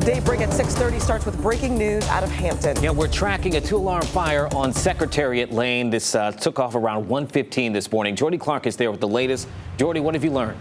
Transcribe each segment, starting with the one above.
Daybreak at 6:30 starts with breaking news out of Hampton. Yeah, we're tracking a 2-alarm fire on Secretariat Lane. This took off around 1:15 this morning. Jordy Clark is there with the latest. Jordy, what have you learned?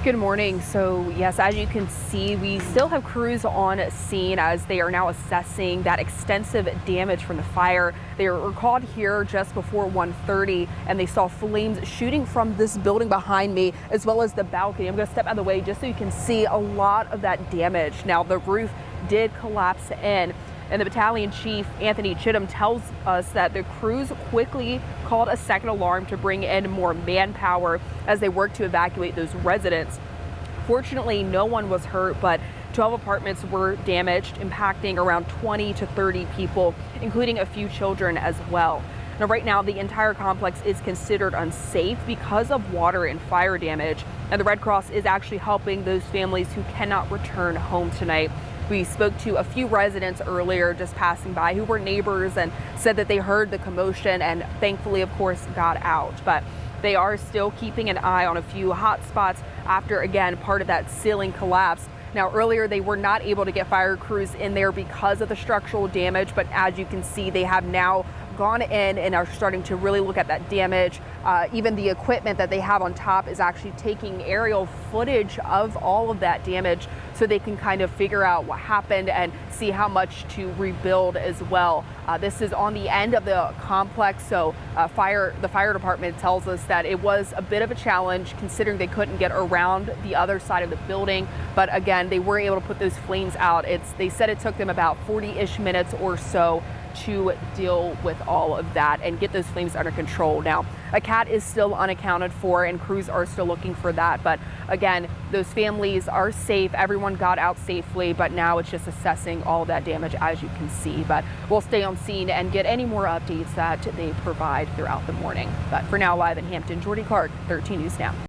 Good morning. So yes, as you can see, we still have crews on scene as they are now assessing that extensive damage from the fire. They were called here just before 1:30 and they saw flames shooting from this building behind me as well as the balcony. I'm going to step out of the way just so you can see a lot of that damage. Now the roof did collapse in. And the battalion chief, Anthony Chittum, tells us that the crews quickly called a second alarm to bring in more manpower as they worked to evacuate those residents. Fortunately, no one was hurt, but 12 apartments were damaged, impacting around 20 to 30 people, including a few children as well. Now, right now, the entire complex is considered unsafe because of water and fire damage. And the Red Cross is actually helping those families who cannot return home tonight. We spoke to a few residents earlier just passing by who were neighbors and said that they heard the commotion and thankfully, of course, got out. But they are still keeping an eye on a few hot spots after, again, part of that ceiling collapsed. Now, earlier, they were not able to get fire crews in there because of the structural damage. But as you can see, they have now gone in and are starting to really look at that damage. Even the equipment that they have on top is actually taking aerial footage of all of that damage so they can kind of figure out what happened and see how much to rebuild as well. This is on the end of the complex, so the fire department tells us that it was a bit of a challenge considering they couldn't get around the other side of the building. But again, they were able to put those flames out. They said it took them about 40-ish minutes or so to deal with all of that and get those flames under control. Now, a cat is still unaccounted for and crews are still looking for that. But again, those families are safe. Everyone got out safely, but now it's just assessing all of that damage, as you can see. But we'll stay on scene and get any more updates that they provide throughout the morning. But for now, live in Hampton, Jordy Clark, 13 News Now.